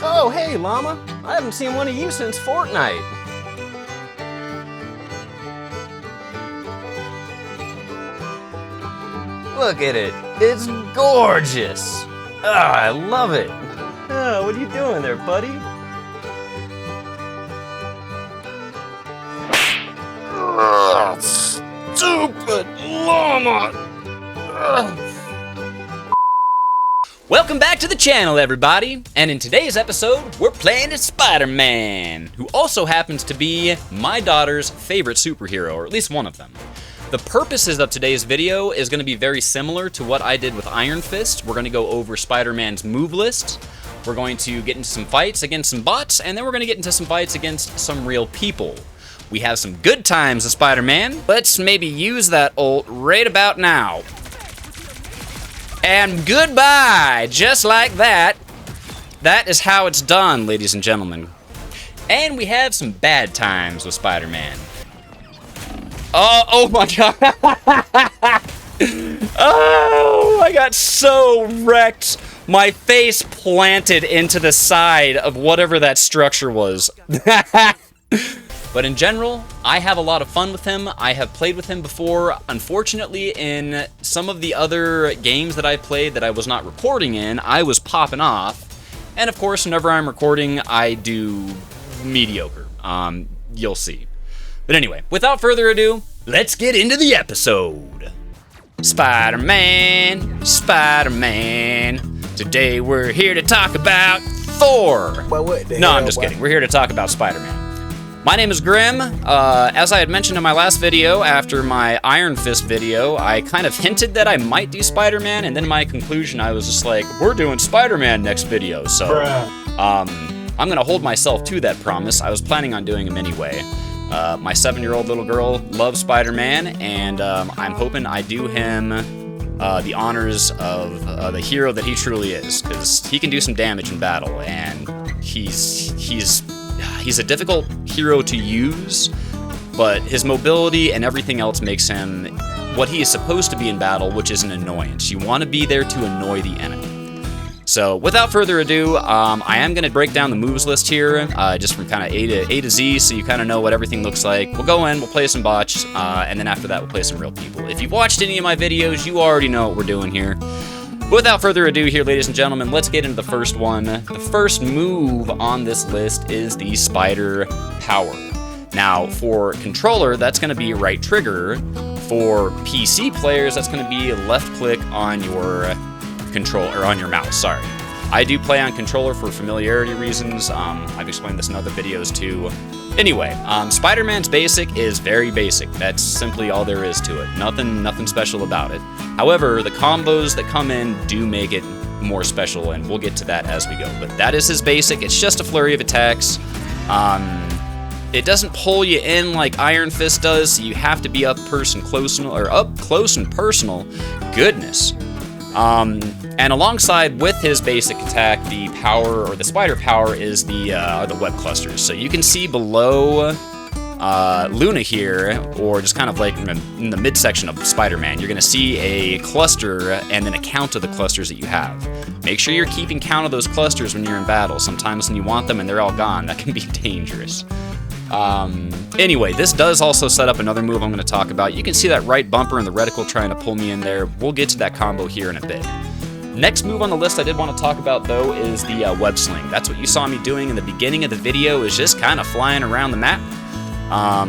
Oh, hey, Llama. I haven't seen one of you since Fortnite. Look at it. It's gorgeous. I love it. What are you doing there, buddy? Stupid llama. Welcome back to the channel, everybody, and in today's episode, we're playing as Spider-Man, who also happens to be my daughter's favorite superhero, or at least one of them. The purposes of today's video is going to be very similar to what I did with Iron Fist. We're going to go over Spider-Man's move list, we're going to get into some fights against some bots, and then we're going to get into some fights against some real people. We have some good times with Spider-Man. Let's maybe use that ult right about now. And goodbye, just like that. That is how it's done, ladies and gentlemen. And we have some bad times with Spider-Man. Oh my god. Oh, I got so wrecked. My face planted into the side of whatever that structure was. But in general, I have a lot of fun with him. I have played with him before. Unfortunately, in some of the other games that I played that I was not recording in, I was popping off. And of course, whenever I'm recording, I do mediocre. You'll see. But anyway, without further ado, let's get into the episode. Spider-Man, Spider-Man. Today we're here to talk about Thor. No, I'm just kidding. We're here to talk about Spider-Man. My name is Grim. As I had mentioned in my last video, after my Iron Fist video, I kind of hinted that I might do Spider-Man, and then my conclusion, I was just like, we're doing Spider-Man next video, so I'm gonna hold myself to that promise. I was planning on doing him anyway. My 7-year-old little girl loves Spider-Man, and I'm hoping I do him the honors of the hero that he truly is, because he can do some damage in battle, and he's a difficult hero to use, but his mobility and everything else makes him what he is supposed to be in battle, which is an annoyance. You want to be there to annoy the enemy. So without further ado, I am going to break down the moves list here, just from kind of A to Z, so you kind of know what everything looks like. We'll go in, we'll play some bots, and then after that we'll play some real people. If you've watched any of my videos, you already know what we're doing here. Without further ado here, ladies and gentlemen, let's get into the first one. The first move on this list is the Spider Power. Now, for controller, that's going to be right trigger. For PC players, that's going to be left click on your control, or on your mouse, sorry. I do play on controller for familiarity reasons. I've explained this in other videos too. Anyway, Spider-Man's basic is very basic. That's simply all there is to it. Nothing special about it. However, the combos that come in do make it more special, and we'll get to that as we go. But that is his basic. It's just a flurry of attacks. It doesn't pull you in like Iron Fist does, so you have to be up close and personal. Goodness. And alongside with his basic attack, the power, or the spider power, is the web clusters. So you can see below Luna here, or just kind of like in the midsection of Spider-Man, you're going to see a cluster and then a count of the clusters that you have. Make sure you're keeping count of those clusters when you're in battle. Sometimes when you want them and they're all gone, that can be dangerous. Anyway, this does also set up another move I'm going to talk about. You can see that right bumper and the reticle trying to pull me in there. We'll get to that combo here in a bit. Next move on the list I did want to talk about, though, is the web sling. That's what you saw me doing in the beginning of the video, is just kind of flying around the map.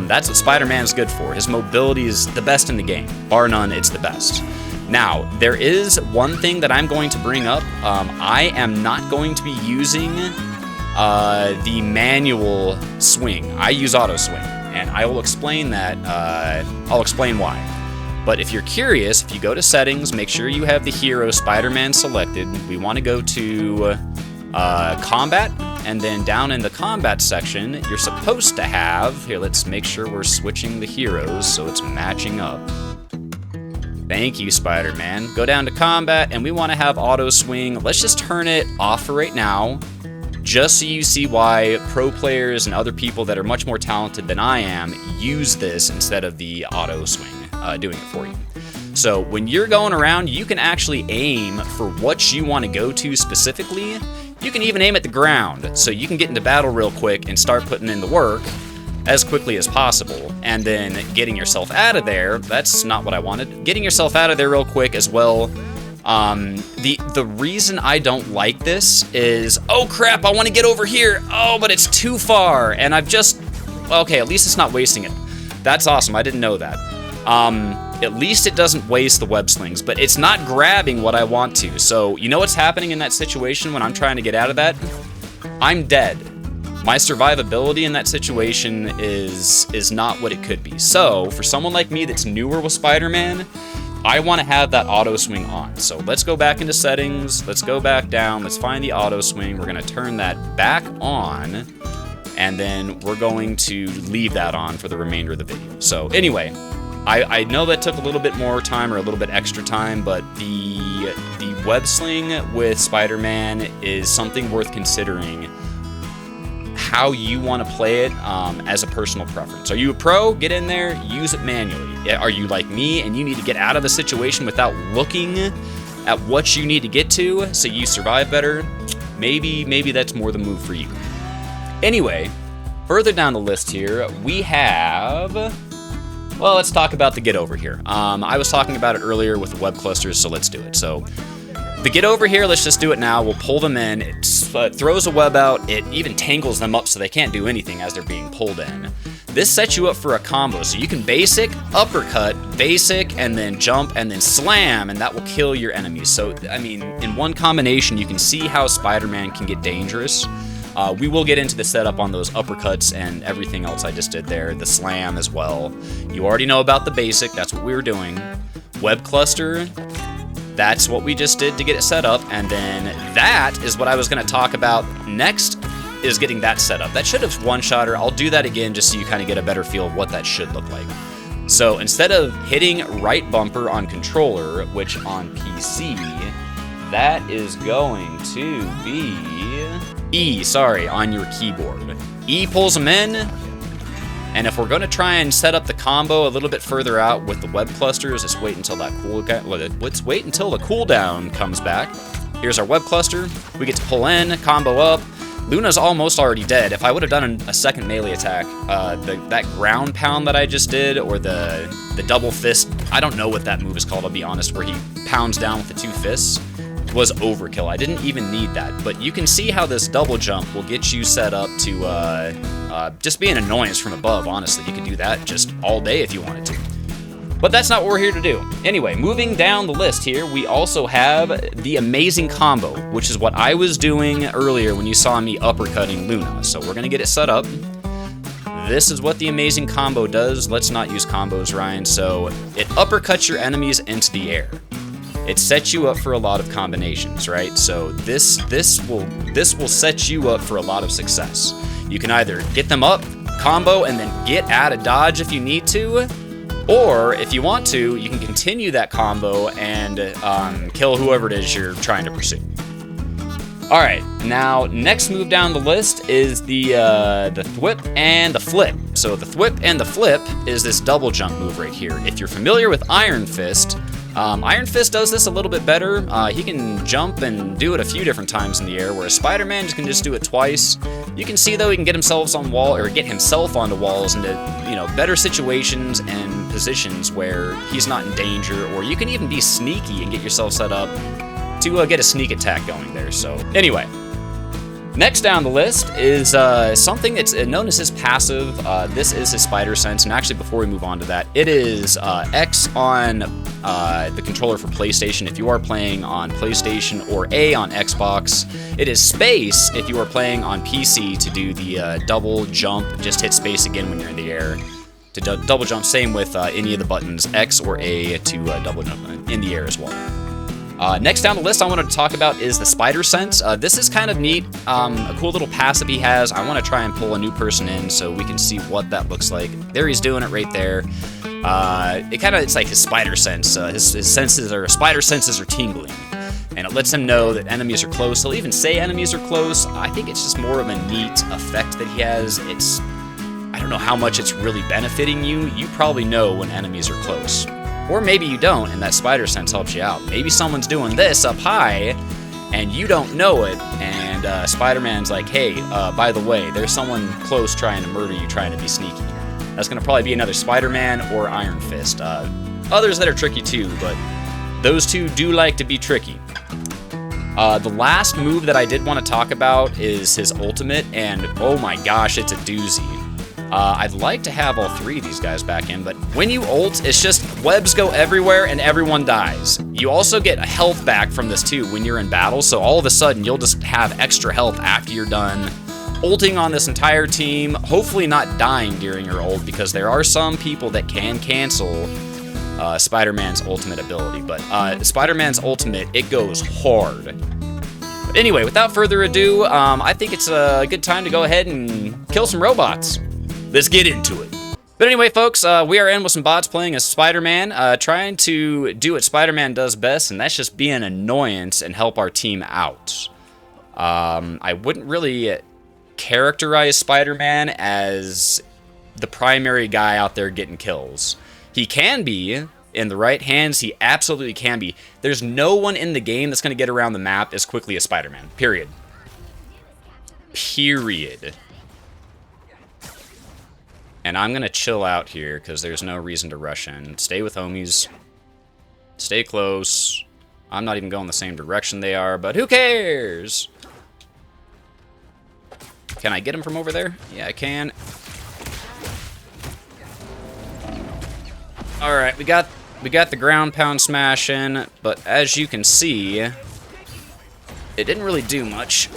That's what Spider-Man's good for. His mobility is the best in the game. Bar none, it's the best. Now, there is one thing that I'm going to bring up. I am not going to be using the manual swing. I use auto swing, and I will explain that. I'll explain why. But if you're curious, if you go to settings, make sure you have the hero Spider-Man selected. We want to go to combat, and then down in the combat section, you're supposed to have, here, let's make sure we're switching the heroes so it's matching up. Thank you, Spider-Man. Go down to combat, and we want to have auto swing. Let's just turn it off for right now, just so you see why pro players and other people that are much more talented than I am use this instead of the auto swing, doing it for you. So when you're going around, you can actually aim for what you want to go to specifically. You can even aim at the ground, so you can get into battle real quick and start putting in the work as quickly as possible. And then getting yourself out of there, that's not what I wanted. Getting yourself out of there real quick as well. The reason I don't like this is, oh crap, I want to get over here. Oh, but it's too far, and I've just, okay, at least it's not wasting it. That's awesome, I didn't know that. At least it doesn't waste the web slings, but it's not grabbing what I want to. So, you know what's happening in that situation when I'm trying to get out of that? I'm dead. My survivability in that situation is not what it could be. So, for someone like me that's newer with Spider-Man, I want to have that auto swing on. So let's go back into settings, let's go back down, let's find the auto swing, we're going to turn that back on, and then we're going to leave that on for the remainder of the video. So anyway, I know that took a little bit more time or a little bit extra time, but the web sling with Spider-Man is something worth considering how you want to play it as a personal preference. Are you a pro? Get in there, use it manually. Are you like me and you need to get out of the situation without looking at what you need to get to so you survive better? Maybe that's more the move for you. Anyway, further down the list here, we have, well, let's talk about the get over here. I was talking about it earlier with the web clusters, so let's do it. So the get over here, let's just do it now. We'll pull them in. It throws a web out. It even tangles them up so they can't do anything as they're being pulled in. This sets you up for a combo. So you can basic, uppercut, basic, and then jump, and then slam, and that will kill your enemies. So, I mean, in one combination, you can see how Spider-Man can get dangerous. We will get into the setup on those uppercuts and everything else I just did there. The slam as well. You already know about the basic. That's what we were doing. Web cluster. That's what we just did to get it set up, and then that is what I was going to talk about next, is getting that set up. That should have one-shot her. I'll do that again just so you kind of get a better feel of what that should look like. So instead of hitting right bumper on controller, which on PC, that is going to be E, on your keyboard. E pulls them in. And if we're going to try and set up the combo a little bit further out with the web clusters, let's wait until that cooldown comes back. Here's our web cluster. We get to pull in, combo up. Luna's almost already dead. If I would have done a second melee attack, that ground pound that I just did, or the double fist, I don't know what that move is called, I'll be honest, where he pounds down with the two fists, was overkill. I didn't even need that. But you can see how this double jump will get you set up to just be an annoyance from above, honestly. You could do that just all day if you wanted to. But that's not what we're here to do. Anyway, moving down the list here, we also have the amazing combo, which is what I was doing earlier when you saw me uppercutting Luna. So we're going to get it set up. This is what the amazing combo does. Let's not use combos, Ryan. So it uppercuts your enemies into the air. It sets you up for a lot of combinations, right? So this will set you up for a lot of success. You can either get them up, combo, and then get out of dodge if you need to, or if you want to, you can continue that combo and kill whoever it is you're trying to pursue. All right, now next move down the list is the thwip and the flip. So the thwip and the flip is this double jump move right here. If you're familiar with Iron Fist, Iron Fist does this a little bit better. He can jump and do it a few different times in the air, whereas Spider-Man can just do it twice. You can see though he can get himself onto walls into better situations and positions where he's not in danger, or you can even be sneaky and get yourself set up to get a sneak attack going there. So anyway, next down the list is something that's known as his passive. This is his spider sense, and actually before we move on to that, it is X on the controller for PlayStation if you are playing on PlayStation, or A on Xbox. It is space if you are playing on PC to do the double jump. Just hit space again when you're in the air to double jump. Same with any of the buttons, X or A to double jump in the air as well. Next down the list I wanted to talk about is the spider sense. This is kind of neat, a cool little passive he has. I want to try and pull a new person in so we can see what that looks like. There he's doing it right there. It's like his spider sense. His spider senses are tingling, and it lets him know that enemies are close. He'll even say enemies are close. I think it's just more of a neat effect that he has. I don't know how much it's really benefiting you. You probably know when enemies are close. Or maybe you don't, and that spider sense helps you out. Maybe someone's doing this up high, and you don't know it, and Spider-Man's like, hey, by the way, there's someone close trying to murder you, trying to be sneaky. That's going to probably be another Spider-Man or Iron Fist. Others that are tricky too, but those two do like to be tricky. The last move that I did want to talk about is his ultimate, and oh my gosh, it's a doozy. I'd like to have all three of these guys back in, but when you ult, it's just webs go everywhere and everyone dies. You also get health back from this too when you're in battle, so all of a sudden you'll just have extra health after you're done ulting on this entire team, hopefully not dying during your ult, because there are some people that can cancel Spider-Man's ultimate ability, but Spider-Man's ultimate, it goes hard. But anyway, without further ado, I think it's a good time to go ahead and kill some robots. Let's get into it. But anyway, folks, we are in with some bots playing as Spider-Man, trying to do what Spider-Man does best, and that's just be an annoyance and help our team out. I wouldn't really characterize Spider-Man as the primary guy out there getting kills. He can be. In the right hands, he absolutely can be. There's no one in the game that's going to get around the map as quickly as Spider-Man. Period. Period. And I'm going to chill out here because there's no reason to rush in. Stay with homies. Stay close. I'm not even going the same direction they are, but who cares? Can I get him from over there? Yeah, I can. Alright, we got the ground pound smash in, but as you can see, it didn't really do much.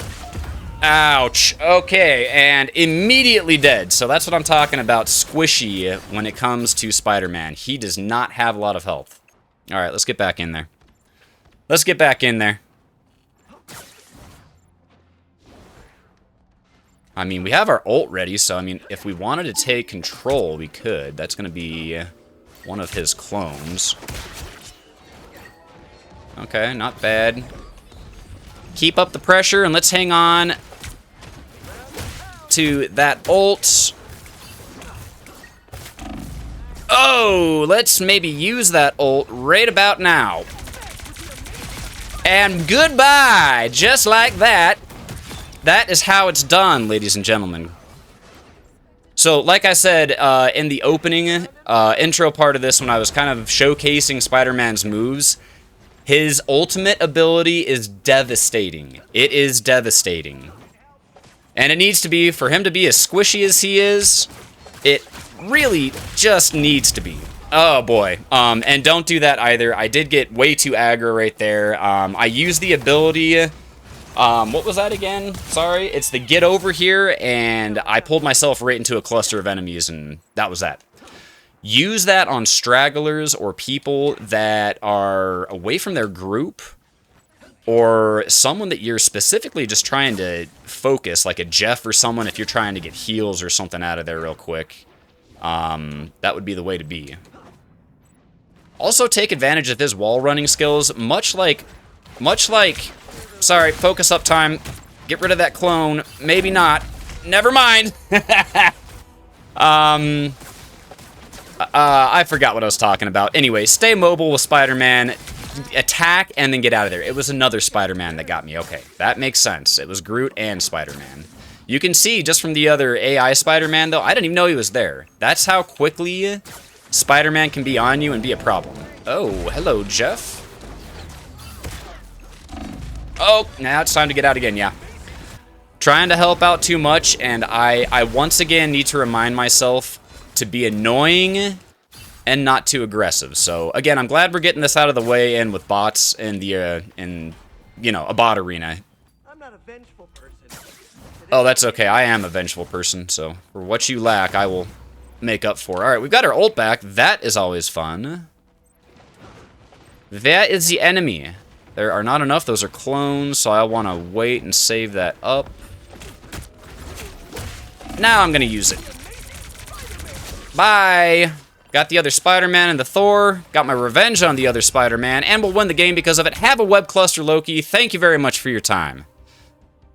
Ouch. Okay, and immediately dead. So that's what I'm talking about, squishy when it comes to Spider-Man. He does not have a lot of health. Alright, let's get back in there. Let's get back in there. I mean, we have our ult ready, so I mean, if we wanted to take control, we could. That's going to be one of his clones. Okay, not bad. Keep up the pressure, and let's hang on to that ult. Oh, let's maybe use that ult right about now. And goodbye, just like that. That is how it's done, ladies and gentlemen. So, like I said in the opening intro part of this, when I was kind of showcasing Spider-Man's moves, his ultimate ability is devastating. It is devastating. And it needs to be, for him to be as squishy as he is, it really just needs to be. Oh boy. And don't do that either. I did get way too aggro right there. I used the ability... what was that again? Sorry. It's the get over here, and I pulled myself right into a cluster of enemies, and that was that. Use that on stragglers or people that are away from their group, or someone that you're specifically just trying to focus, like a Jeff or someone if you're trying to get heals or something out of there real quick. That would be the way to be. Also take advantage of his wall running skills, much like... Sorry, focus up time. Get rid of that clone. Maybe not. Never mind. I forgot what I was talking about. Anyway, stay mobile with Spider-Man. Attack and then get out of there. It was another Spider-Man that got me. Okay, that makes sense. It was Groot and Spider-Man. You can see just from the other AI Spider-Man, though, I didn't even know he was there. That's how quickly Spider-Man can be on you and be a problem. Oh, hello, Jeff. Oh, now it's time to get out again, yeah. Trying to help out too much, and I once again need to remind myself to be annoying and not too aggressive. So, again, I'm glad we're getting this out of the way and with bots in the, you know, a bot arena. I'm not a vengeful person. Oh, that's okay. I am a vengeful person, so for what you lack, I will make up for. All right, we've got our ult back. That is always fun. That is the enemy. There are not enough. Those are clones, so I want to wait and save that up. Now I'm going to use it. Bye. Got the other Spider-Man and the Thor. Got my revenge on the other Spider-Man, and we'll win the game because of it. Have a web cluster, Loki. Thank you very much for your time.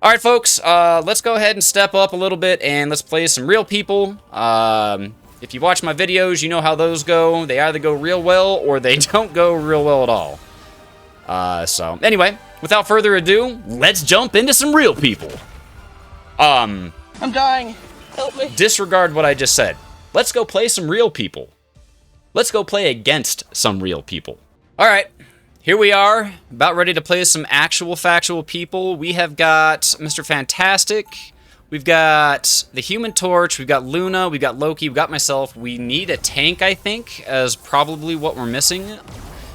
All right, folks. Let's go ahead and step up a little bit, and let's play some real people. If you watch my videos, you know how those go. They either go real well, or they don't go real well at all. So anyway, without further ado, let's jump into some real people. I'm dying. Help me. Disregard what I just said. Let's go play some real people. Let's go play against some real people. All right, here we are, about ready to play some actual factual people. We have got Mr. Fantastic. We've got the Human Torch. We've got Luna. We've got Loki. We've got myself. We need a tank, I think, as probably what we're missing.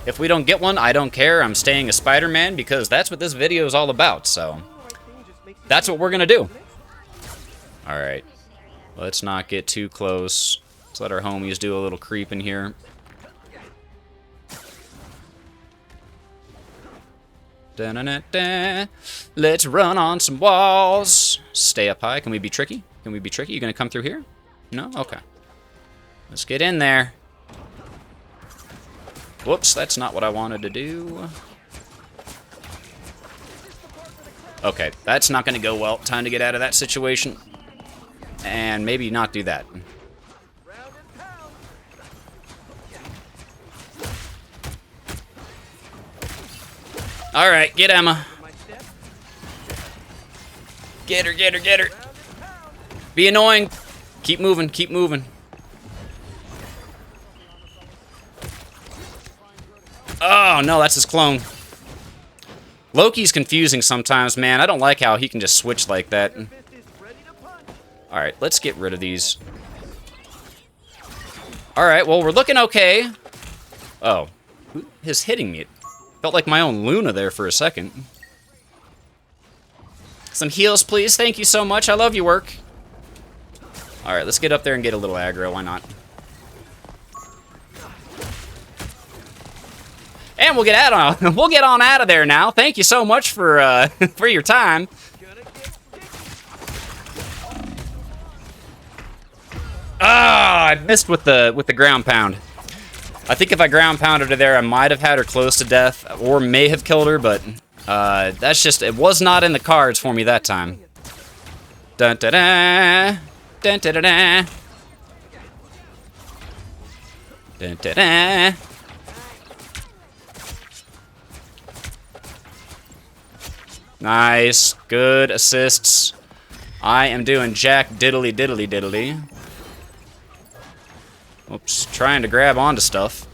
If we don't get one, I don't care. I'm staying a Spider-Man because that's what this video is all about. So that's what we're going to do. All right. Let's not get too close. Let's let our homies do a little creep in here. Da-na-na-da. Let's run on some walls. Stay up high. Can we be tricky? Can we be tricky? You gonna come through here? No? Okay. Let's get in there. Whoops, that's not what I wanted to do. Okay, that's not gonna go well. Time to get out of that situation. And maybe not do that. Alright, get Emma. Get her, get her, get her. Be annoying. Keep moving, keep moving. Oh, no, that's his clone. Loki's confusing sometimes, man. I don't like how he can just switch like that. Alright, let's get rid of these. Alright, well, we're looking okay. Oh. Who is hitting me? It felt like my own Luna there for a second. Some heals, please. Thank you so much. I love your work. Alright, let's get up there and get a little aggro. Why not? And we'll get on out of there now. Thank you so much for for your time. Ah, I missed with the ground pound. I think if I ground pounded her there, I might have had her close to death, or may have killed her, but that's just, it was not in the cards for me that time. Dun da da, dun da da da, dun da da. Nice, good assists. I am doing jack diddly diddly diddly. Oops, trying to grab onto stuff.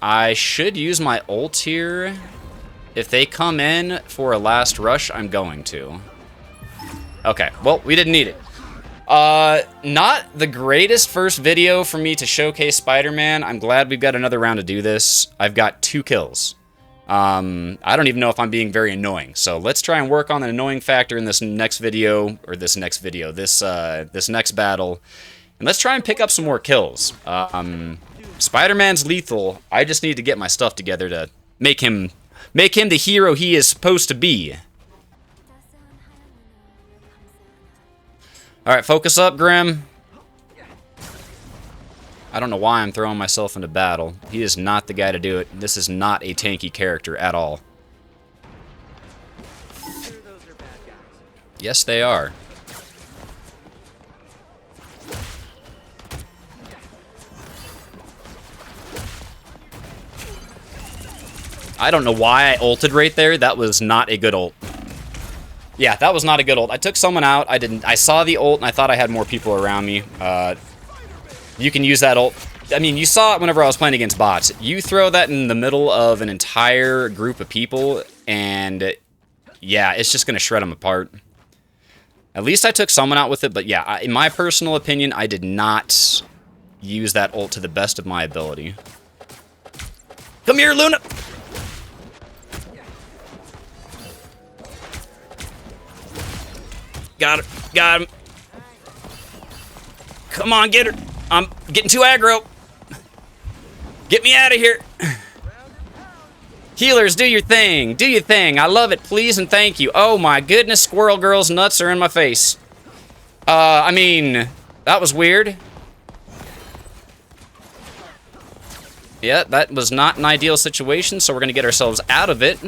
I should use my ult here. If they come in for a last rush, I'm going to. Okay, well, we didn't need it. Not the greatest first video for me to showcase Spider-Man. I'm glad we've got another round to do this. I've got 2 kills. I don't even know if I'm being very annoying. So let's try and work on the annoying factor in this next video, or this next battle. And let's try and pick up some more kills. Spider-Man's lethal. I just need to get my stuff together to make him the hero he is supposed to be. Alright, focus up, Grim. I don't know why I'm throwing myself into battle. He is not the guy to do it. This is not a tanky character at all. Yes, they are. I don't know why I ulted right there. That was not a good ult. Yeah, that was not a good ult. I took someone out. I saw the ult and I thought I had more people around me. You can use that ult. I mean, you saw it whenever I was playing against bots. You throw that in the middle of an entire group of people, and yeah, it's just going to shred them apart. At least I took someone out with it, but yeah, in my personal opinion, I did not use that ult to the best of my ability. Come here, Luna! Got her. Got him. Come on, get her. I'm getting too aggro. Get me out of here. Healers, do your thing. Do your thing. I love it. Please and thank you. Oh my goodness, Squirrel Girl's nuts are in my face. I mean, that was weird. Yeah, that was not an ideal situation, so we're going to get ourselves out of it.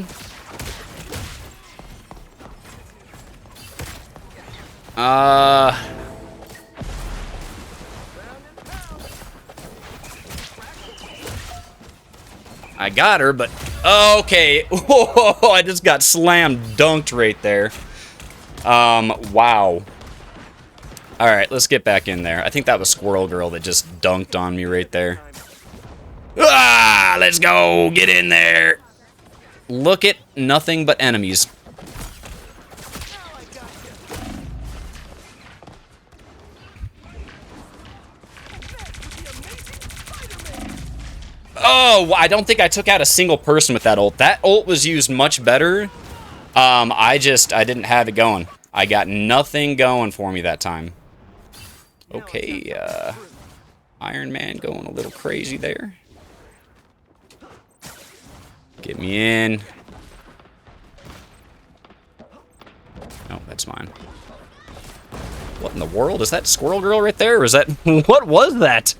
I got her, but... Okay. Whoa, I just got slam dunked right there. Wow. Alright, let's get back in there. I think that was Squirrel Girl that just dunked on me right there. Ah, let's go. Get in there. Look at nothing but enemies. Oh, I don't think I took out a single person with that ult. That ult was used much better. I didn't have it going. I got nothing going for me that time. Okay, Iron Man going a little crazy there. Get me in. Oh, that's mine. What in the world? Is that Squirrel Girl right there? Or is that... What was that?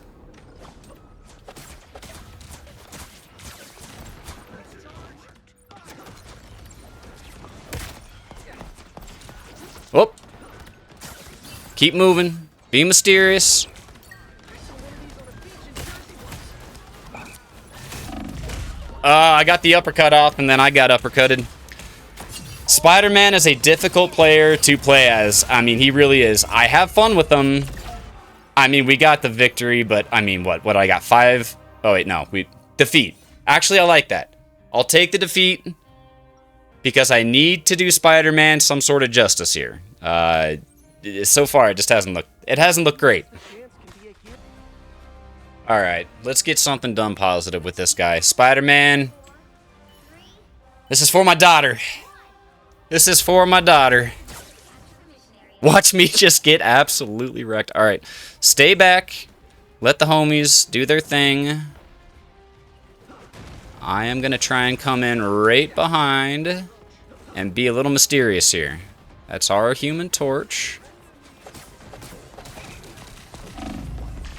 Oh. Keep moving. Be mysterious. I got the uppercut off, and then I got uppercutted. Spider-Man is a difficult player to play as. I mean, he really is. I have fun with him. I mean, we got the victory, but, I mean, what I got? 5? Oh, wait, no. Defeat. Actually, I like that. I'll take the defeat, because I need to do Spider-Man some sort of justice here. So far, it just hasn't looked great. Alright, let's get something done positive with this guy. Spider-Man, this is for my daughter. This is for my daughter. Watch me just get absolutely wrecked. Alright, stay back. Let the homies do their thing. I am going to try and come in right behind and be a little mysterious here. That's our Human Torch.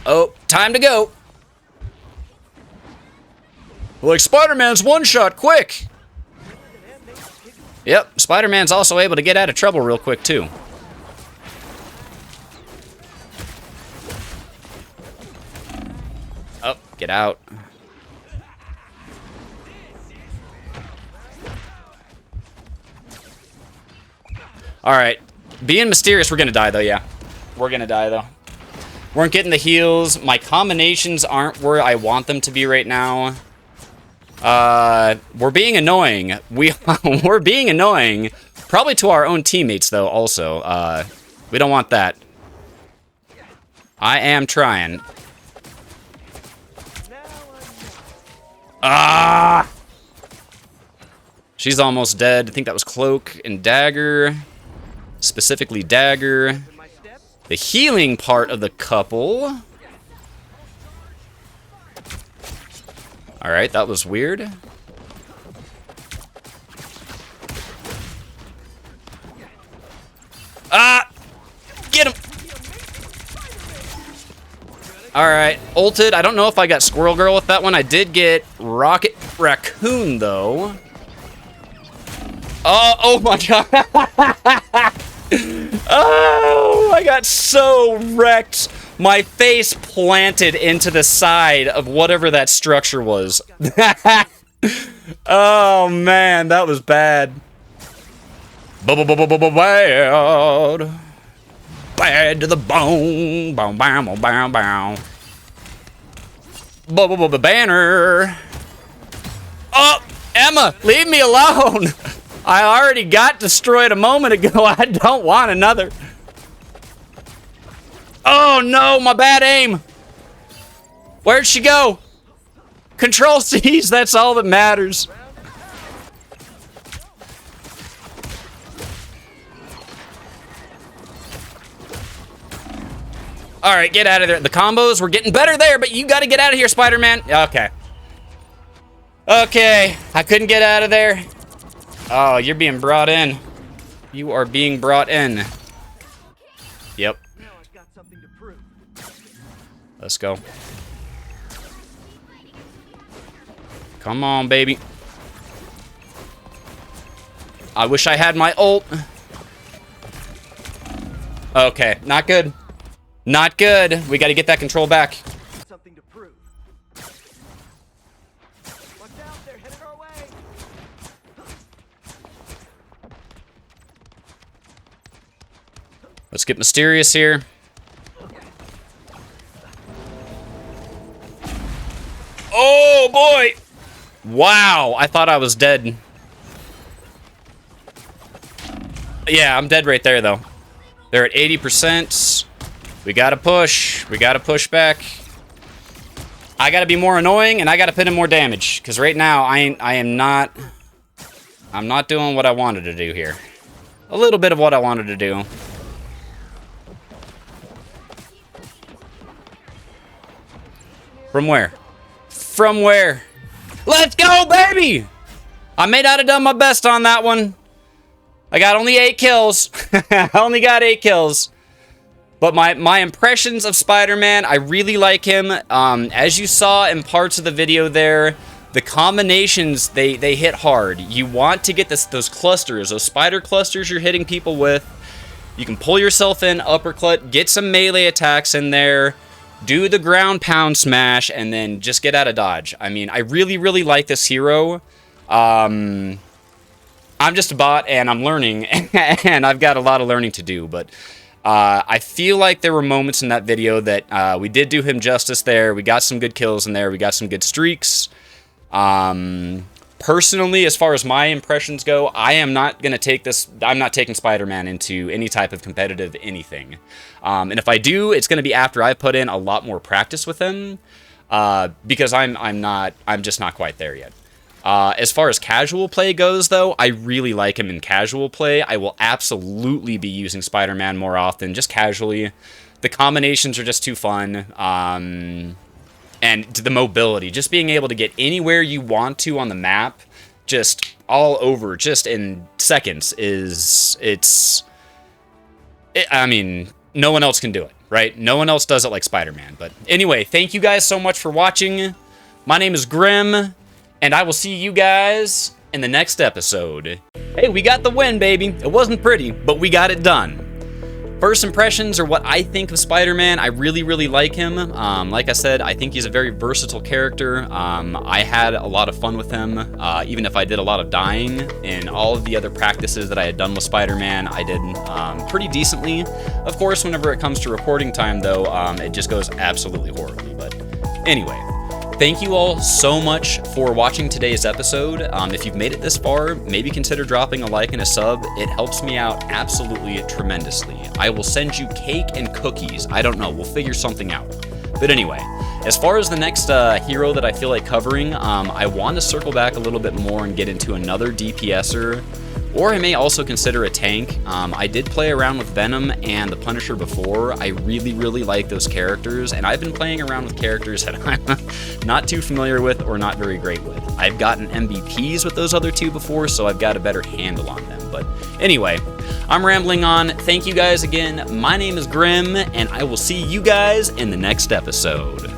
Oh, time to go. Like, Spider-Man's one-shot, quick! Yep, Spider-Man's also able to get out of trouble real quick, too. Oh, get out. Alright, being mysterious, we're gonna die, though, yeah. We're gonna die, though. Weren't getting the heals. My combinations aren't where I want them to be right now. We're being annoying. We're being annoying. Probably to our own teammates, though, also. We don't want that. I am trying. Ah! She's almost dead. I think that was Cloak and Dagger. Specifically Dagger. The healing part of the couple. Alright, that was weird. Ah! Get him! Alright, ulted. I don't know if I got Squirrel Girl with that one. I did get Rocket Raccoon, though. Oh my god! Oh, I got so wrecked. My face planted into the side of whatever that structure was. Oh, man, that was bad. Bad. Bad to the bone. Bow, bow, bow, bow. Banner. Oh, Emma, leave me alone. I already got destroyed a moment ago. I don't want another. Oh no, my bad aim. Where'd she go? Control C's, that's all that matters. Alright, get out of there. The combos were getting better there, but you gotta get out of here, Spider-Man. Okay. Okay, I couldn't get out of there. Oh, you're being brought in. You are being brought in. Yep. Let's go. Come on, baby. I wish I had my ult. Okay, not good. Not good. We got to get that control back. Something to prove. Watch out. Let's get mysterious here. Oh, boy! Wow, I thought I was dead. Yeah, I'm dead right there, though. They're at 80%. We gotta push. We gotta push back. I gotta be more annoying, and I gotta put in more damage. Because right now, I'm not doing what I wanted to do here. A little bit of what I wanted to do. From where? From where? Let's go, baby! I may not have done my best on that one. I got only 8 kills. I only got 8 kills. But my impressions of Spider-Man, I really like him. As you saw in parts of the video there, the combinations, they hit hard. You want to get those clusters, those spider clusters you're hitting people with. You can pull yourself in, uppercut, get some melee attacks in there, do the ground pound smash, and then just get out of dodge. I mean, I really, really like this hero. I'm just a bot, and I'm learning, and I've got a lot of learning to do, but I feel like there were moments in that video that we did do him justice there. We got some good kills in there. We got some good streaks. Personally, as far as my impressions go, I am not going to take this. I'm not taking Spider-Man into any type of competitive anything. And if I do, it's going to be after I put in a lot more practice with him, because I'm just not quite there yet. As far as casual play goes, though, I really like him in casual play. I will absolutely be using Spider-Man more often, just casually. The combinations are just too fun. And the mobility, just being able to get anywhere you want to on the map, just all over, just in seconds, I mean, no one else can do it, right? No one else does it like Spider-Man. But anyway, thank you guys so much for watching. My name is Grim, and I will see you guys in the next episode. Hey, we got the win, baby. It wasn't pretty, but we got it done. First impressions are what I think of Spider-Man. I really, really like him. Like I said, I think he's a very versatile character. I had a lot of fun with him, even if I did a lot of dying. In all of the other practices that I had done with Spider-Man, I did pretty decently. Of course, whenever it comes to recording time, though, it just goes absolutely horribly. But anyway, thank you all so much for watching today's episode. If you've made it this far, maybe consider dropping a like and a sub. It helps me out absolutely tremendously. I will send you cake and cookies. I don't know. We'll figure something out. But anyway, as far as the next hero that I feel like covering, I want to circle back a little bit more and get into another DPSer. Or I may also consider a tank. I did play around with Venom and the Punisher before. I really, really like those characters, and I've been playing around with characters that I'm not too familiar with or not very great with. I've gotten MVPs with those other two before, so I've got a better handle on them. But anyway, I'm rambling on. Thank you guys again. My name is Grim, and I will see you guys in the next episode.